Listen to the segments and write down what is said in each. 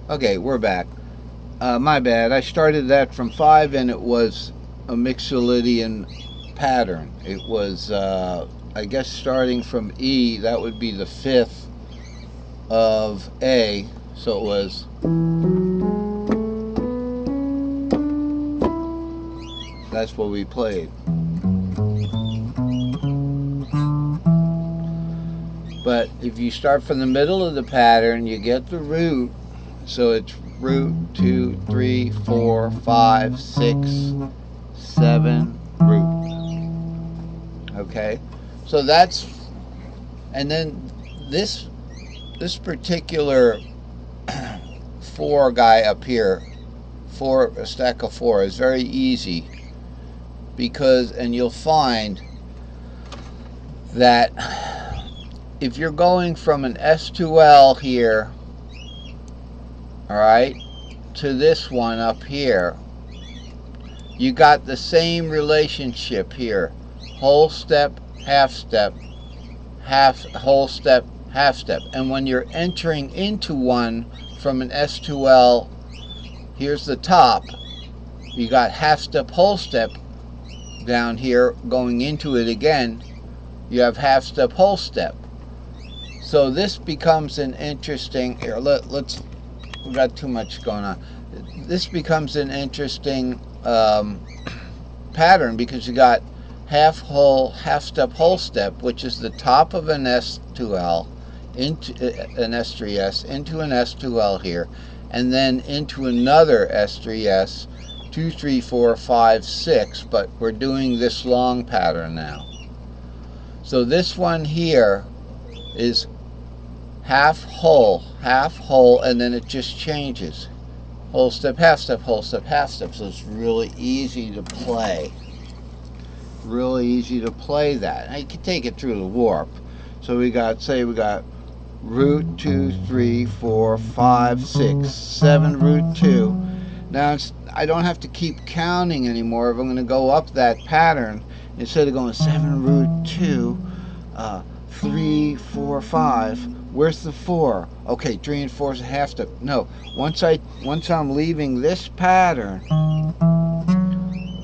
Okay, we're back. My bad. I started that from 5 and it was a Mixolydian pattern. It was, I guess, starting from E, that would be the 5th of A. So it was. That's what we played. But if you start from the middle of the pattern, you get the root. So it's root 2, 3, 4, 5, 6, 7, root. Okay, so that's, and then this particular 4 guy up here, a stack of 4 is very easy because, and you'll find that if you're going from an S2L here, all right, to this one up here, you got the same relationship here. Whole step, half step, whole step, half step. And when you're entering into one from an S2L, here's the top. You got half step, whole step down here going into it again. You have half step, whole step. So this becomes an interesting, here, let's, we got too much going on. This becomes an interesting pattern because you got half step, whole step, which is the top of an S2L into an S3S, into an S2L here, and then into another S3S, 2, 3, 4, 5, 6, but we're doing this long pattern now. So this one here is half whole, and then it just changes. Whole step, half step, whole step, half step. So it's really easy to play. Really easy to play that. Now you can take it through the warp. So we got, say we got root 2, 3, 4, 5, 6, 7, root 2. Now I don't have to keep counting anymore if I'm going to go up that pattern. Instead of going 7, root 2, 3, 4, 5. Where's the 4? Okay, 3 and 4 is a half step. No, once I'm leaving this pattern,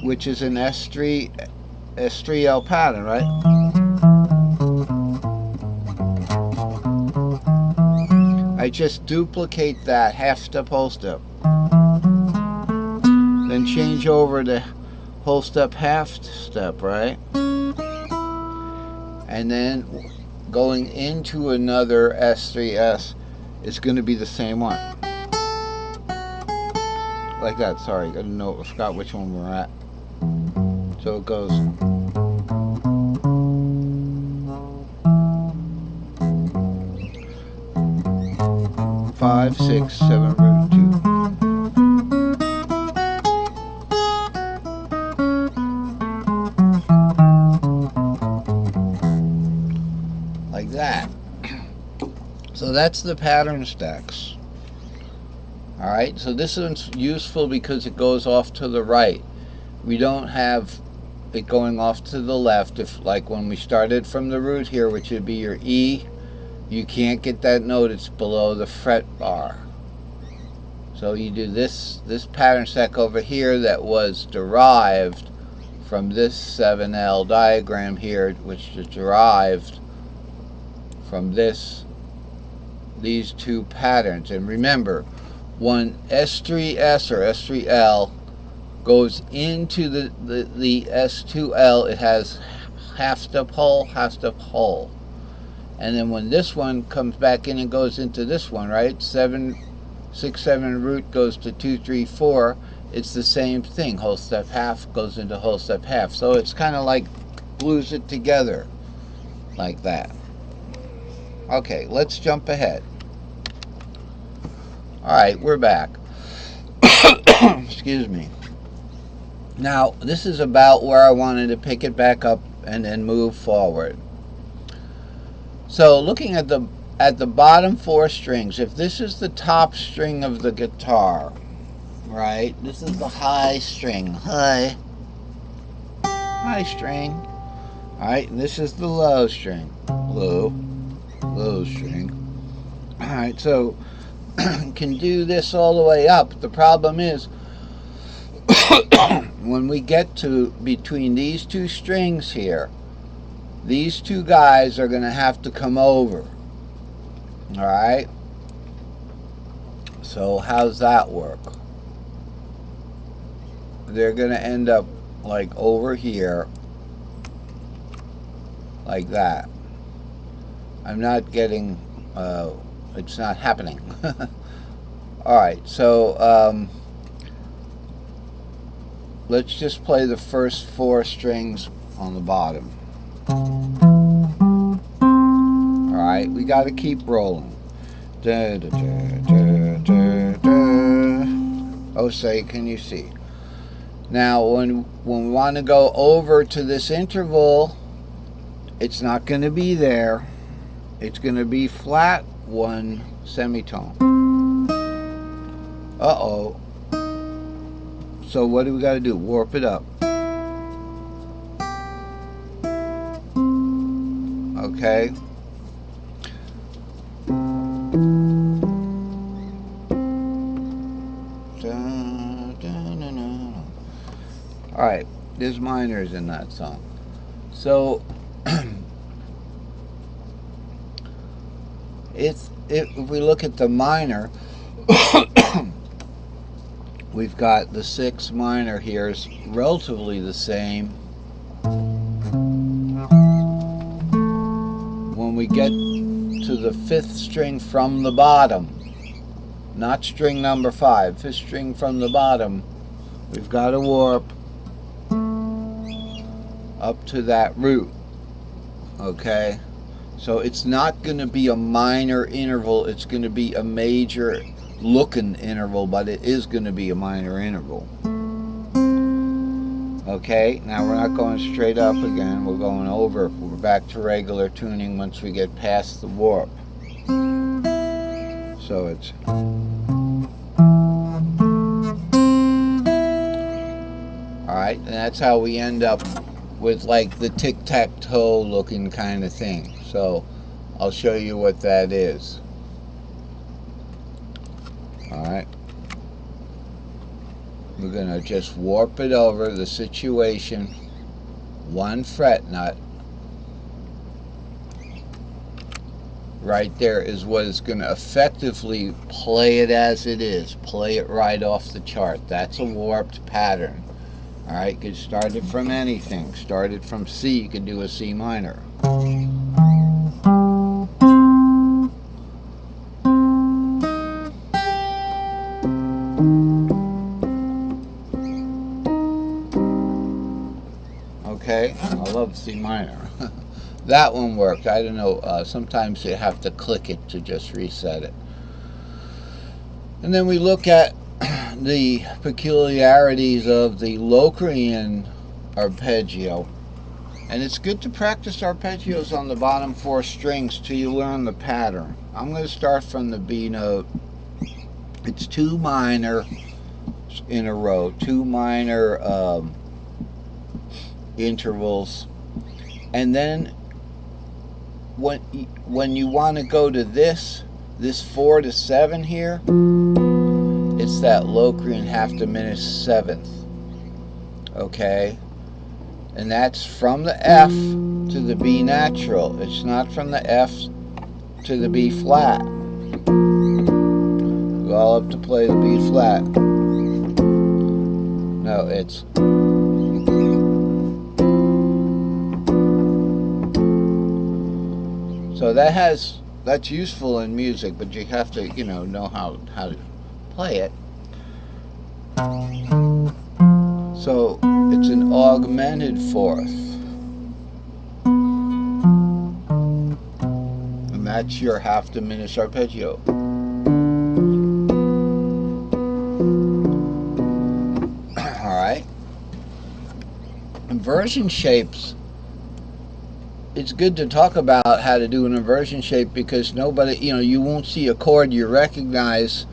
which is an S3L pattern, right? I just duplicate that half step, whole step. Then change over to whole step, half step, right? And then going into another S3S, it's going to be the same one. Like that, sorry, I didn't know, I forgot which one we're at. So it goes. Five, 6, 7, root 2. Like that. So that's the pattern stacks. Alright, so this is useful because it goes off to the right. We don't have it going off to the left. If, like when we started from the root here, which would be your E, you can't get that note, it's below the fret bar. So you do this pattern stack over here that was derived from this 7L diagram here, which is derived from these two patterns. And remember, when S3S or S3L goes into the S2L, it has half step whole, half step whole. And then when this one comes back in and goes into this one, right? 7, 6, 7 root goes to 2, 3, 4. It's the same thing. Whole step half goes into whole step half. So it's kind of like glues it together like that. Okay, let's jump ahead. Alright, we're back. Excuse me. Now, this is about where I wanted to pick it back up and then move forward. So, looking at the bottom 4 strings, if this is the top string of the guitar, right? This is the high string. High string. Alright, and this is the low string. Low string. Alright, so can do this all the way up. The problem is when we get to between these two strings here, these two guys are going to have to come over. Alright? So how's that work? They're going to end up like over here, like that. I'm not getting, it's not happening. Alright, so let's just play the first 4 strings on the bottom. Alright, we got to keep rolling. Da, da, da, da, da. Oh, say, can you see? Now, when we want to go over to this interval, it's not going to be there. It's going to be flat 1 semitone. Uh-oh. So what do we got to do? Warp it up. Okay. Alright, there's minors in that song. So if we look at the minor, we've got the 6 minor here is relatively the same. When we get to the 5th string from the bottom, not string number 5, 5th string from the bottom, we've got to warp up to that root. Okay, so it's not going to be a minor interval, it's going to be a major looking interval, but it is going to be a minor interval. Okay, now we're not going straight up again, we're going over. We're back to regular tuning once we get past the warp. So it's alright, and that's how we end up with like the tic-tac-toe looking kind of thing. So I'll show you what that is. Alright, we're going to just warp it over the situation, 1 fret nut. Right there is what is going to effectively play it as it is, play it right off the chart. That's a warped pattern. Alright, you could start it from anything. Start it from C, you could do a C minor. Okay, I love C minor. That one worked. I don't know, sometimes you have to click it to just reset it. And then we look at the peculiarities of the Locrian arpeggio. And it's good to practice arpeggios on the bottom 4 strings till you learn the pattern. I'm going to start from the B note. It's 2 minor in a row, 2 minor intervals. And then when you want to go to this 4 to 7 here, it's that Locrian half diminished 7th. Okay, and that's from the F to the B natural. It's not from the F to the B flat. Go all up to play the B flat. No, it's so that's useful in music, but you have to, you know how to play it. So it's an augmented 4th, and that's your half diminished arpeggio. Alright, inversion shapes. It's good to talk about how to do an inversion shape because nobody, you won't see a chord you recognize.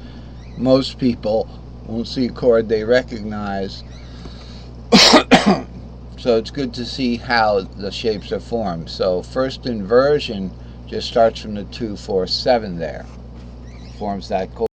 Most people won't see a chord they recognize. So it's good to see how the shapes are formed. So first inversion just starts from the 2, 4, 7 there. Forms that chord.